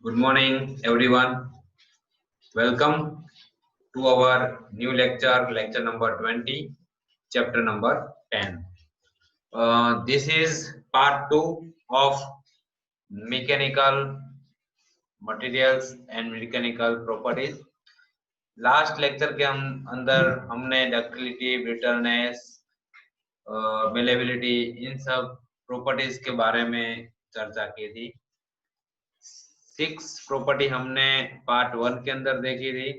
Good morning, everyone. Welcome to our new lecture, lecture number 20, chapter number 10. This is part 2 of mechanical materials and mechanical properties. Last lecture के अंदर हमने ductility, brittleness, malleability, इन सब properties के बारे में चर्चा की थी। 6 प्रॉपर्टी हमने पार्ट 1 के अंदर देखी थी।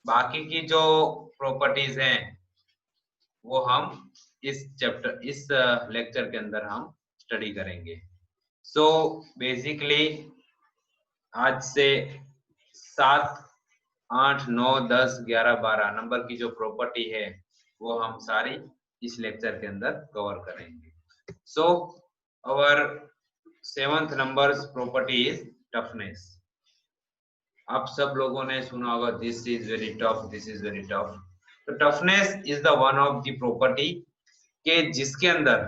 बाकी की जो प्रॉपर्टीज हैं वो हम इस लेक्चर के अंदर हम स्टडी करेंगे। सो बेसिकली आज से 7, 8, 9, 10, 11, 12 नंबर की जो प्रॉपर्टी है वो हम सारी इस लेक्चर के अंदर कवर करेंगे। So our 7th number property is toughness. आप सब लोगों ने सुना होगा this is very tough, this is very tough. तो toughness is the one of the property के जिसके अंदर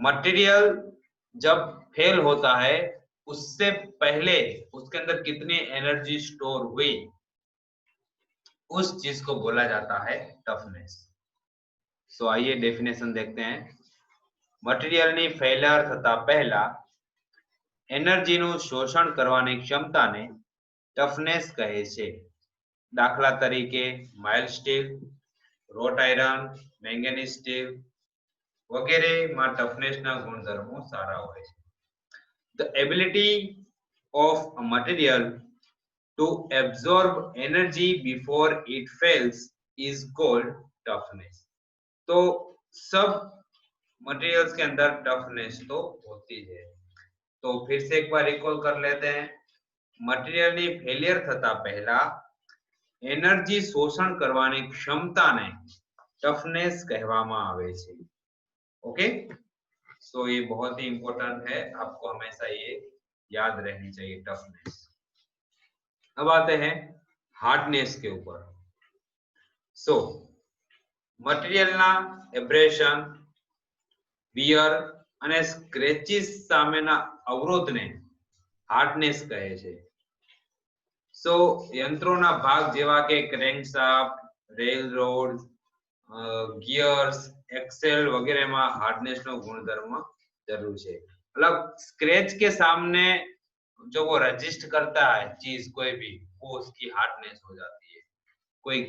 मटेरियल जब फेल होता है उससे पहले उसके अंदर कितनी एनर्जी स्टोर हुई उस चीज को बोला जाता है टफनेस। सो आइए डेफिनेशन देखते हैं। મટીરીયલની ફેલર થતા પહેલા એનર્જીનું શોષણ કરવાની ક્ષમતાને ટફનેસ કહે છે। દાખલા તરીકે માઇલ્ડ સ્ટીલ, રોટ આયરન, મેંગેનીઝ સ્ટીલ વગેરેમાં ટફનેસના ગુણધર્મો સારા હોય છે। The ability of a material to absorb energy before it fails is called toughness। तो सब मटेरियल्स के अंदर टफनेस तो होती है। तो फिर से एक बार रिकॉल कर लेते हैं। मटेरियलની ફેલિયર થતા પહેલા એનર્જી શોષણ કરવાની ક્ષમતાને ટફનેસ કહેવામાં આવે છે। ओके, सो ये बहुत ही इंपॉर्टेंट है, आपको हमेशा ये याद रहनी चाहिए टफनेस। अब आते हैं हार्डनेस के ऊपर। सो मटेरियलના એબ્રેશન, વિયર અને સ્ક્રેચીસ સામેના અવરોધને હાર્ડનેસ કહે છે। સો યંત્રોના ભાગ જેવા કે crankshaft, rail road, gears, axle वगैरह में हार्डनेस नो गुणधर्म जरूर है। मतलब स्क्रैच के सामने जो वो रजिस्ट करता है चीज कोई भी, वो उसकी हार्डनेस हो जाती है। कोई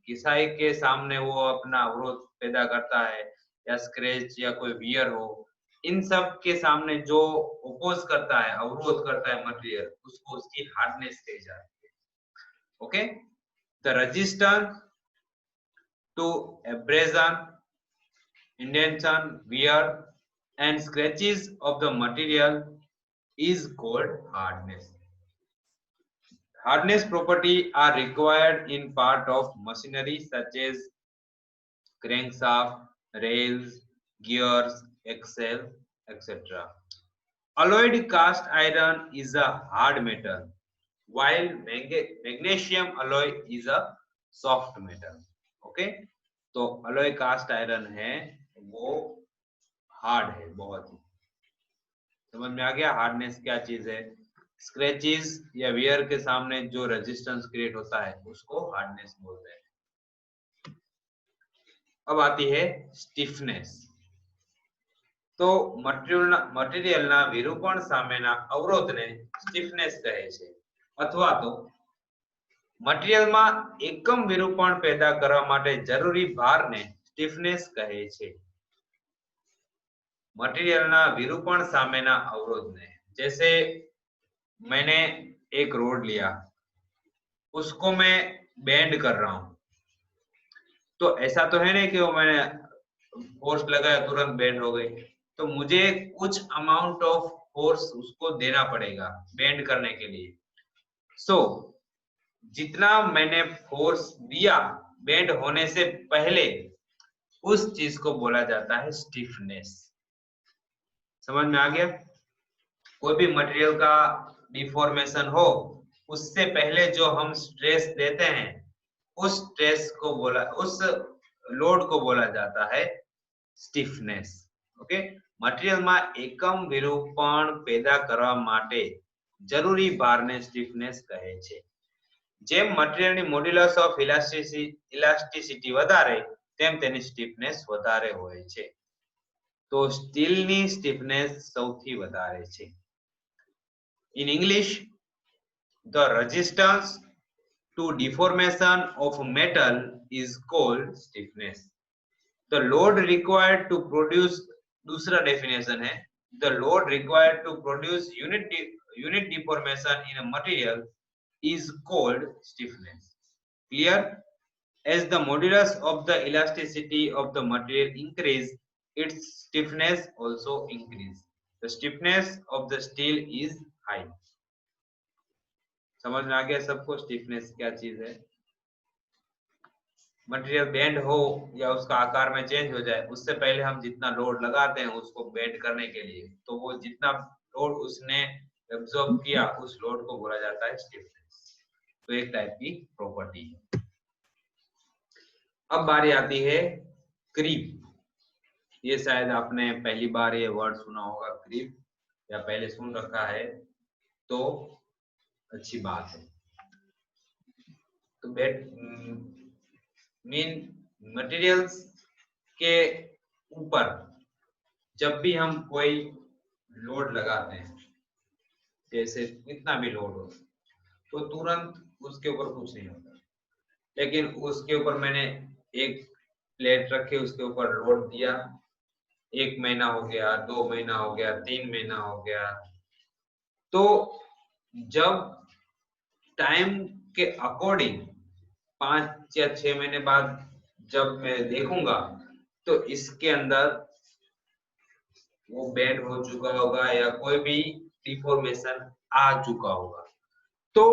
घिसाई के सामने वो अपना अवरोध पैदा करता है या स्क्रैच या कोई वियर हो, इन सब के सामने जो ओपोज करता है, अवरोध करता है मटेरियल, उसको उसकी हार्डनेस कही जाती है। Okay, the resistance to abrasion, indentation, wear and scratches of the material is called hardness. Hardness property are required in part of machinery such as crankshaft, rails, gears, axle, etc. Alloyed cast iron is a hard metal while magnesium alloy is a soft metal. Okay, तो alloy cast iron है वो hard है बहुत ही। समझ में आ गया hardness क्या चीज है। स्क्रैचेस या वियर के सामने जो रेजिस्टेंस क्रिएट होता है उसको हार्डनेस बोलते हैं। अब आती है स्टिफनेस। तो મટીરીયલના વિરૂપણ સામેના અવરોધને સ્ટિફનેસ કહે છે, અથવા તો મટીરીયલમાં એકમ વિરૂપણ પેદા કરવા માટે જરૂરી ભારને સ્ટિફનેસ કહે છે। मटेरियलना विरूपण सामेना अवरोध ने, जैसे मैंने एक रोड लिया, उसको मैं बेंड कर रहा हूं, तो ऐसा तो है नहीं कि वो मैंने फोर्स लगाया तुरंत बेंड हो गई। तो मुझे कुछ अमाउंट ऑफ फोर्स उसको देना पड़ेगा बेंड करने के लिए। सो जितना मैंने फोर्स दिया बेंड होने से पहले उस चीज को बोला जाता है स्टिफनेस। समझ में आ गया। कोई भी मटेरियल का डिफॉर्मेशन हो उससे पहले जो हम स्ट्रेस देते हैं उस स्ट्रेस को उस लोड को बोला जाता है स्टिफनेस। ओके, मटेरियल में एकम विरूपण पैदा करवा माटे જરૂરી ભારને સ્ટીફનેસ કહે છે. જેમ મટીરીયલની મોડ્યુલસ ઓફ ઇલાસ્ટિસિટી વધારે તેમ તેની સ્ટીફનેસ વધારે હોય છે. તો સ્ટીલની સ્ટીફનેસ સૌથી વધારે છે. In English, the resistance to deformation of metal is called stiffness. The load required to produce, दूसरा definition है, the load required to produce unit deformation in a material is called stiffness. Clear? As the modulus of the elasticity of the material increase, its stiffness also increase. The stiffness of the steel is high. समझ में आ गया सबको stiffness क्या चीज है? Material bend हो या उसका आकार में चेंज हो जाए, उससे पहले हम जितना लोड लगाते हैं उसको बेंड करने के लिए, तो वो जितना लोड उसने एब्जॉर्ब किया उस लोड को बोला जाता है स्टिफनेस. तो एक टाइप की प्रॉपर्टी है. अब बारी आती है क्रीप. ये शायद आपने पहली बार ये वर्ड सुना होगा, क्रीप, या पहले सुन रखा है तो अच्छी बात है. तो मीन मटेरियल्स के ऊपर जब भी हम कोई लोड लगाते हैं, जैसे कितना भी लोड हो, तो तुरंत उसके ऊपर कुछ नहीं होता. लेकिन उसके ऊपर मैंने एक प्लेट रखी, उसके ऊपर लोड दिया, 1 महीना हो गया, 2 महीना हो गया, 3 महीना हो गया, तो जब टाइम के अकॉर्डिंग 5 या 6 महीने बाद जब मैं देखूंगा तो इसके अंदर वो बेंड हो चुका होगा या कोई भी डिफॉर्मेशन आ चुका होगा. तो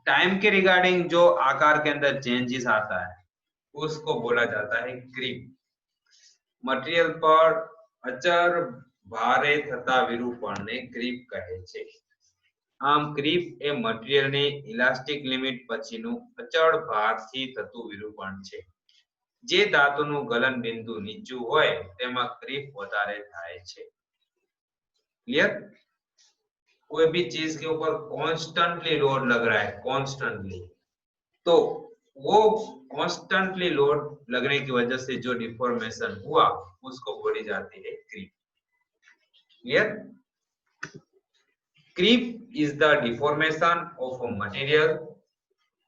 टाइम के रिगार्डिंग जो आकार के अंदर चेंजेस आता है उसको बोला जाता है क्रीप. मटेरियल पर अचर भारे થતા વિરૂપણને ક્રીપ કહે છે. આમ ક્રીપ એ મટીરીયલની ઇલાસ્ટિક લિમિટ પછીનું અચળ ભારથી થતું વિરૂપણ છે. જે ધાતુનું ગલન બિંદુ નીચું હોય તેમાં ક્રીપ વધારે થાય છે. ક્લિયર? कोई भी चीज के ऊपर कॉन्स्टेंटली लोड लग रहा है, कॉन्स्टेंटली, तो वो कॉन्स्टेंटली लोड लगने की वजह से जो डिफॉर्मेशन हुआ उसको बोली जाती है creep. Clear? Creep is the deformation of a material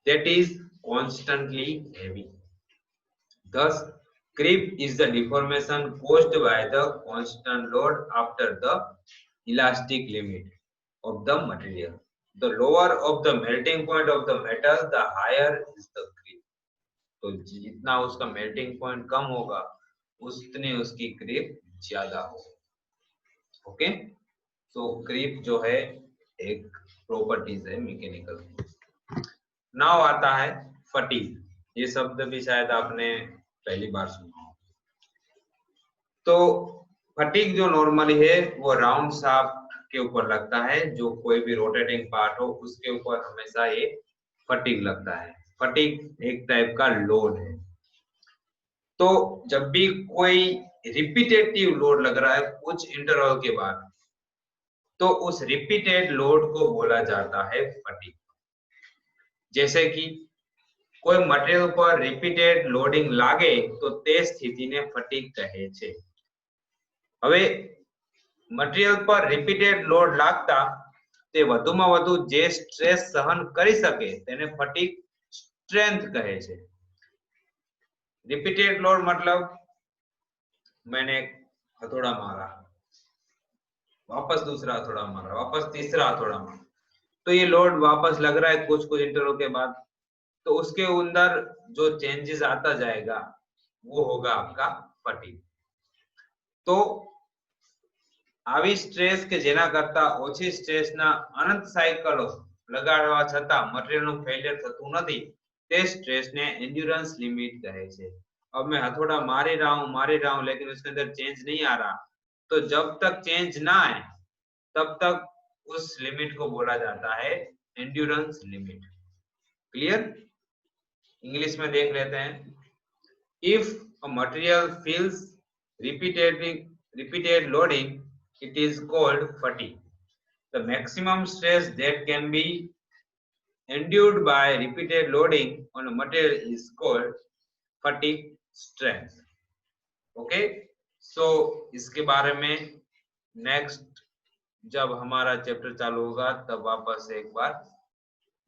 that is constantly heavy. Thus, creep is the deformation caused by the constant load after the elastic limit of the material. The lower of the melting point of the metal, the higher is the creep. तो जितना उसका melting point कम होगा उतनी उसकी creep ज्यादा होगी. Okay, तो creep जो है एक प्रॉपर्टीज है मैकेनिकल. नाउ आता है फटीग. ये शब्द भी शायद आपने पहली बार सुना हो. तो फटीग जो नॉर्मली है वो राउंड शाफ्ट के ऊपर लगता है. जो कोई भी रोटेटिंग पार्ट हो उसके ऊपर हमेशा ये फटीग लगता है. फटीग एक टाइप का लोड है. तो जब भी कोई रिपीटेटिव लोड लग रहा है कुछ इंटरवल के बाद, तो उस रिपीटेड लोड को बोला जाता है फटीग. जैसे कि कोई मटेरियल पर रिपीटेड लोडिंग लागे तो તે સ્થિતિને ફટીગ કહે છે. હવે મટીરીયલ પર રિપીટેડ લોડ લાગતા તે વધુમાં વધુ જે સ્ટ્રેસ સહન કરી શકે તેને ફટીગ સ્ટ્રેન્થ કહે છે. रिपीटेड लोड मतलब मैंने हथौड़ा मारा, वापस दूसरा हथौड़ा मारा, वापस तीसरा हथौड़ा मारा, तो ये लोड वापस लग रहा है कुछ कुछ इंटरवल के बाद, तो उसके अंदर जो चेंजेस आता जाएगा वो होगा आपका फटीग. तो આવી સ્ટ્રેસ કે જેના કરતા ઓછી સ્ટ્રેસના અનંત સાયકલો લગાડવા છતાં મટીરીયલનું ફેલિયર થતું નથી તે સ્ટ્રેસને એન્ડ્યોરન્સ લિમિટ કહે છે. अब मैं हथौड़ा मार ही रहा हूं लेकिन उसके अंदर चेंज नहीं आ रहा, तो जब तक चेंज ना आए तब तक उस लिमिट को बोला जाता है एंड्योरेंस लिमिट. क्लियर? इंग्लिश में देख लेते हैं. If a material feels repeated loading, it is called fatigue. the maximum stress that can be endured by repeated loading on a material is called fatigue strength. Okay, so इसके बारे में next जब हमारा chapter चालू होगा तब वापस एक बार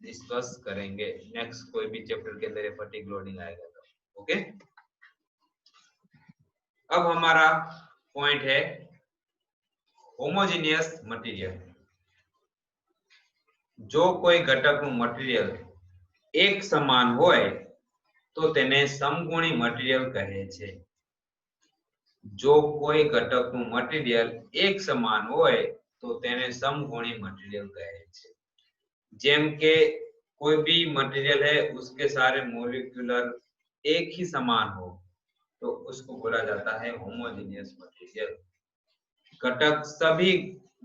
डिस्कस करेंगे। नेक्स्ट कोई भी चैप्टर के अंदर फटीग लोडिंग आएगा तो ओके। अब हमारा पॉइंट है होमोजीनियस मटेरियल। जो कोई घटकનું મટીરીયલ એક સમાન હોય તો તેને સમગુણી મટીરીયલ કહે છે। જો કોઈ ઘટકનું મટીરીયલ એક સમાન હોય તો તેને સમગુણી મટીરીયલ કહે છે। જેમ કે कोई भी मटेरियल है उसके सारे मॉलिक्यूलर एक ही समान हो तो उसको बोला जाता है होमोजीनियस मटेरियल। घटक सभी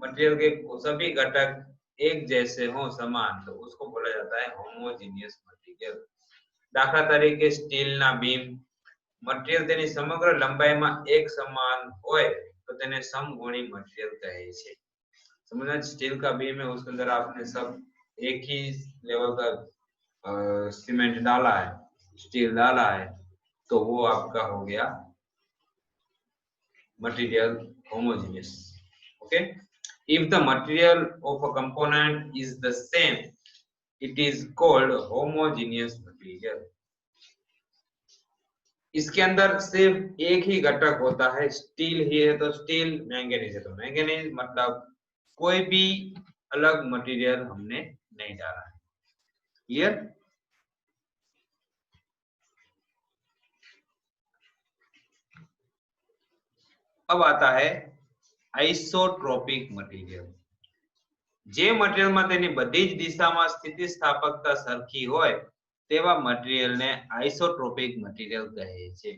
मटेरियल के सभी घटक एक जैसे हो समान तो उसको बोला जाता है होमोजीनियस मटेरियल। दाखला तरीके स्टील ना बीम मटेरियल तेनी समग्र लंबाई में एक समान होय तो तेने समगुणी मटेरियल कहे छे। समझना स्टील का बीम है उसके अंदर आपने सब एक ही लेवल का सीमेंट डाला है, स्टील डाला है तो वो आपका हो गया material homogeneous. Okay, if the material of a component is the same it is called homogeneous material। इसके अंदर सिर्फ एक ही घटक होता है, स्टील ही है तो स्टील, मैंगनीज है तो मैंगनीज, मतलब कोई भी अलग मटेरियल हमने नहीं डाला है। क्लियर? अब आता है आइसोट्रोपिक मटेरियल। जे मटेरियल में तेनी बधी ज दिशामां स्थितिस्थापकता सरखी होय तेवा मटेरियल ने आइसोट्रोपिक मटेरियल कहे छे।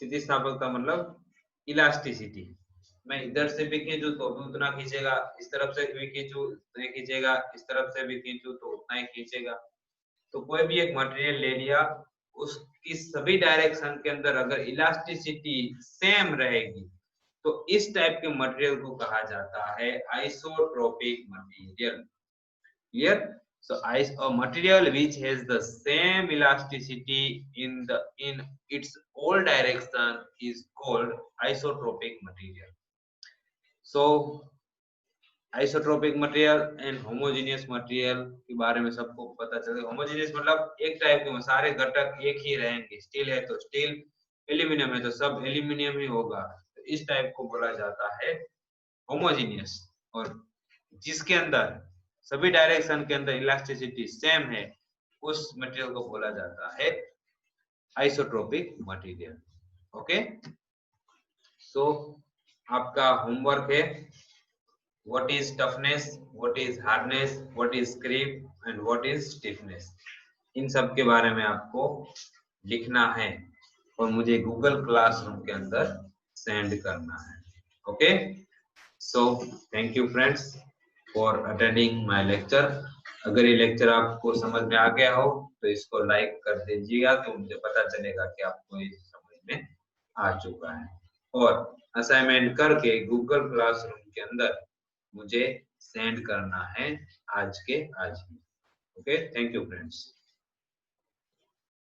स्थितिस्थापकता मतलब इलास्टिसिटी। मैं इधर से भी खींचूं तो भी उतना खींचेगा, इस तरफ से भी खींचूं तो ये खींचेगा, इस तरफ से भी खींचूं तो उतना ही खींचेगा। तो कोई भी एक मटेरियल ले लिया, उसकी सभी डायरेक्शन के अंदर अगर इलास्टिसिटी सेम रहेगी तो इस टाइप के मटेरियल को कहा जाता है isotropic material. Clear? So a material which has the same elasticity in its all direction is called isotropic material। So isotropic material and homogeneous material के बारे में सबको पता चल गया। होमोजेनियस मतलब एक टाइप के सारे घटक एक ही रहेंगे, स्टील है तो स्टील, एल्यूमिनियम है तो सब एल्यूमिनियम ही होगा, तो इस टाइप को बोला जाता है होमोजेनियस। और जिसके अंदर सभी डायरेक्शन के अंदर इलास्टिसिटी सेम है उस मटेरियल को बोला जाता है आइसोट्रोपिक मटेरियल। ओके, सो आपका होमवर्क है what is toughness, what is hardness, what is creep and what is stiffness। इन सब के बारे में आपको लिखना है और मुझे गूगल क्लासरूम के अंदर सेंड करना है। Okay, so thank you friends for attending my lecture. अगर ये लेक्चर आपको समझ में आ गया हो तो इसको लाइक कर दीजिएगा तो मुझे पता चलेगा कि आपको ये समझ में आ चुका है। और असाइनमेंट करके गूगल क्लासरूम के अंदर मुझे सेंड करना है आज के आज ही। Okay, thank you friends.